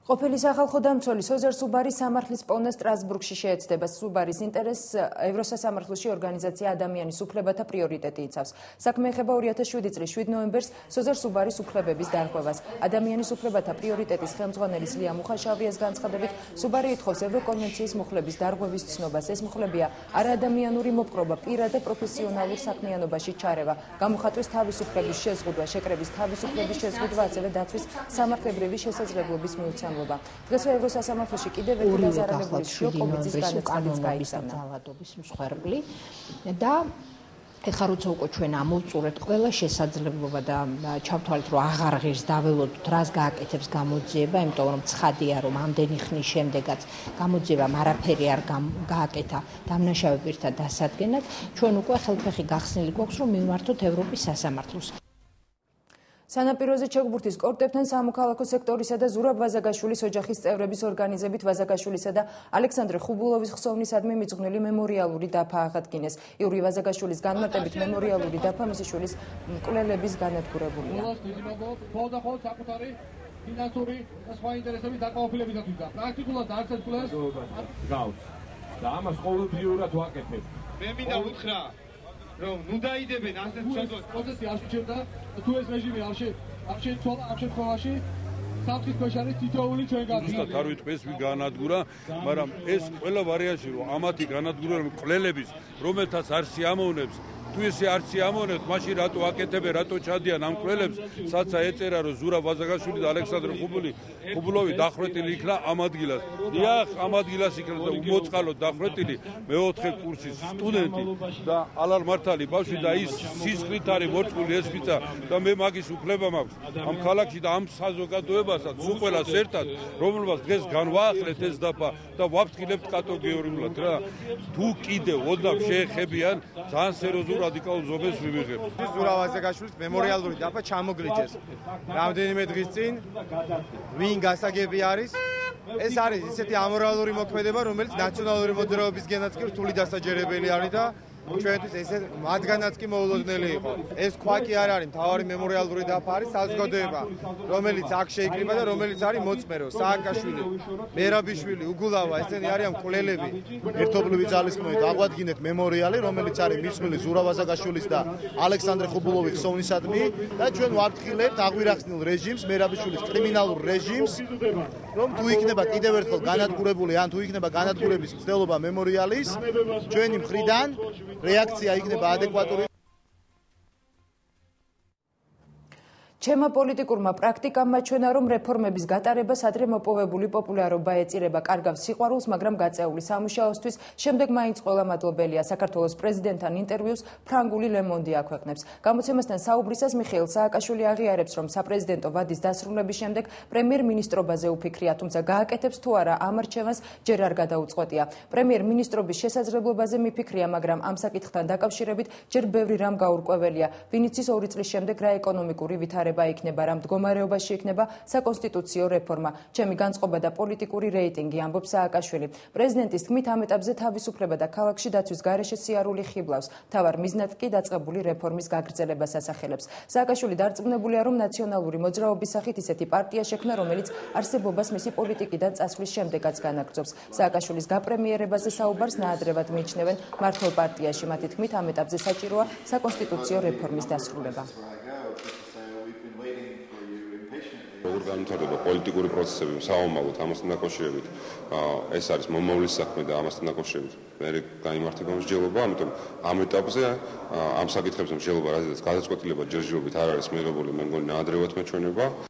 ყოფილი სახალხო დამცველი სოზარ სუბარის სამართლის პოვნა სტრასბურგში შეეცდება. სუბარის ინტერესს ევროსასამართლოში ორგანიზაცია ადამიანის უფლებათა პრიორიტეტი იცავს. საქმე ეხება 2007 წლის 7 ნოემბერს სოზარ სუბარის უფლებების დარღვევას. ადამიანის უფლებათა პრიორიტეტის ხელმძღვანელის ლია მუხაშავიას განცხადებით, სუბარი ითხოვს ევროკონვენციის მუხლების დარღვევის ცნობას. ეს მუხლებია არაადამიანური მოპყრობა, პირად და პროფესიონალურ საქმიანობაში ჩარევა, გამოხატვის თავისუფლების შეზღუდვა, შეკრების თავისუფლების შეზღუდვა, ასევე დაცვის სამართლებრივი შესაძლებლობის მიუცემლობა. დღესვე ევროსასამართლოში კიდევ ერთი დაზარალებული შიოკობიძის განაცხადიც გაიგზავნა. მსხვერპლი და ეხლა როცა უკვე ჩვენ ამოვწურეთ ყველა შესაძლებლობა და ჩავთვალეთ რომ აღარ ღირს დაველოდოთ რას გააკეთებს გამოძიება, იმიტომ რომ ცხადია რომ ამდენი ხნის შემდეგაც გამოძიებამ არაფერი არ გააკეთა დამნაშავე პირთა დასადგენად, ჩვენ უკვე ხელფეხი გახსნილი გვაქვს რომ მივმართოთ ევროპის სასამართლოს. სანაპიროზე ჩოგბურთის კორტებთან სამოქალაქო სექტორისა და ზურაბ ვაზაგაშვილის ოჯახის წევრების ორგანიზებით ვაზაგაშვილისა და ალექსანდრე ხუბულოვის ხსოვნისადმი მიძღვნილი მემორიალური დაფა აღადგინეს. იური ვაზაგაშვილის განმარტებით მემორიალური დაფა მისი შვილის მკვლელების განადგურებულია. ფინანსური და სხვა ინტერესების დაკმაყოფილებისათვის და პრაქტიკულად არც ერთ კვლევას გავს. და ამას ყოველდღიურად ვაკეთებ. მე მინდა უთხრა რომ ნუ დაიდებენ ასეთ პროცესი არ შეჭერდა თუ ეს რეჟიმი არ შემთხვევაში საფრთხის ქვეშ არის თითოეული ჩვენგანი. ზუსტად არ ვიტყვი ეს ვიგანადგურა, მაგრამ ეს ყველა ვარიანტი რომ ამათი განადგურება მკვლელების, რომელთაც არ სიამოვნებს თუ ესე არ სიამოვნებთ, მაშინ რატო აკეთებენ, რატო ჩადიან ამ მკვლელებს, სადაც ეწერა რომ ზურაბ ვაზაგაშვილი და ალექსანდრე ხუბულოვი დახვრეტილი იქნა ამ ადგილას. დიახ, ამ ადგილას იქნა და უმოწყალოდ დახვრეტილი მეოთხე კურსის სტუდენტი და ალარ მართალი ბავშვი და ის სისხლით არის მორწმული ეს პიცა და მე მაგის უფლება მაქვს ამ ქალაქში და ამ საზოგადოებასაც სულ ყველას ერთად, რომელმაც დღეს განვაახლეთ ეს დაფა და ვაფრთხილებთ კატეგორიულად რა. თუ კიდევ ოდნავ შეეხებიან ძალიან სერიოზულ რადიკალურ ზომებს მივიღებთ. ზურაბ ვაზაგაშვილის მემორიალური დაფა ჩამოგრიჯეს. რამდენიმე დღის წინ ვინ გასაგები არის? ეს არის ისეთი ამორალური მოქმედება, რომელიც ნაციონალური მოძრაობის გენაცკი რთული დასაჯერებელი არის და ჩვენთვის ესე მათგანაც კი მოულოდნელი იყო. ეს ქვა კი არ არის მთავარი მემორიალური დაფა, არის საზოგადოება, რომელიც აქ შეიკრიბა და რომელიც არის მოწმერო, სააკაშვილი, მერაბიშვილი, უგულავა, ესენი არიან მკვლელები. ერთობლივი ძალისხმევით აღვადგინეთ მემორიალი, რომელიც არის მისული ზურაბ ვაზაგაშვილის და ალექსანდრე ხუბულოვის ხსოვნისადმი და ჩვენ ვაფრთხილებთ აღვირახსნილ რეჟიმს, მერაბიშვილის კრიმინალურ რეჟიმს, რომ თუ იქნება კიდევ ერთხელ განადგურებული ან თუ იქნება განადგურების მცდელობა მემორიალის, ჩვენი მხრიდან რეაქცია იქნება ადეკვატური. ჩემმა პოლიტიკურმა პრაქტიკამ მაჩვენა, რომ რეფორმების გატარებას ადრე მოპოვებული პოპულარობა ეწირება კარგავს სიყვარულს, მაგრამ გაწეული სამუშაოსთვის შემდეგ მაინც ყველა მადლობელია. საქართველოს პრეზიდენტთან ინტერვიუს ფრანგული Le Monde აქვეყნებს. გამოცემასთან საუბრისას მიხეილ სააკაშვილი აღიარებს, რომ საპრეზიდენტო ვადის დასრულების შემდეგ პრემიერ-მინისტრობაზე უფიქრია, თუმცა გააკეთებს თუ არა ამ არჩევანს ჯერ არ გადაუწყვეტია. პრემიერ-მინისტრობის შესაძლებლობაზე მიფიქრია, მაგრამ ამ საკითხთან დაკავშირებით ჯერ ბევრი რამ გაურკვეველია. ვინიცის 2 წლის შემდეგ რა ეკონომიკური ვითარება იქნება, რა მდგომარეობაში იქნება საკონსტიტუციო რეფორმა. ჩემი განწყობა და პოლიტიკური რეიტინგი, ამბობს სააკაშვილი. პრეზიდენტის თქმით, ამ ეტაპზე თავისუფლება და ქალაქში დაცვის გარეშე სიარული ხიბლავს. მთავარ მიზნად კი დაწყებული რეფორმის გაგრძელებას ასახელებს. სააკაშვილი დარწმუნებულია, რომ ნაციონალური მოძრაობის სახით ისეთი პარტია შექმნა, რომელიც არსებობას მისი პოლიტიკიდან წასვლის შემდეგაც განაგრძობს. სააკაშვილის გაპრემიერებაზე საუბარს ნაადრევად მიიჩნევენ მართლ პარტიაში. მათი თქმით, ამ ეტაპზე საჭიროა საკონსტიტუციო რეფორმის დასრულება. განვითარდება პოლიტიკური პროცესები საომალოდ ამასთან დაკავშირებით ეს არის მომავლის საქმე და ამასთან დაკავშირებით მე გამართება მსჯელობა, ამიტომ ამ ეტაპზე ამ საკითხებზე მსჯელობა, რადგან გადაწყვეტილება ჯერჯერობით არ არის მიღებული, მე მგონი ნაადრევად მეჩვენება.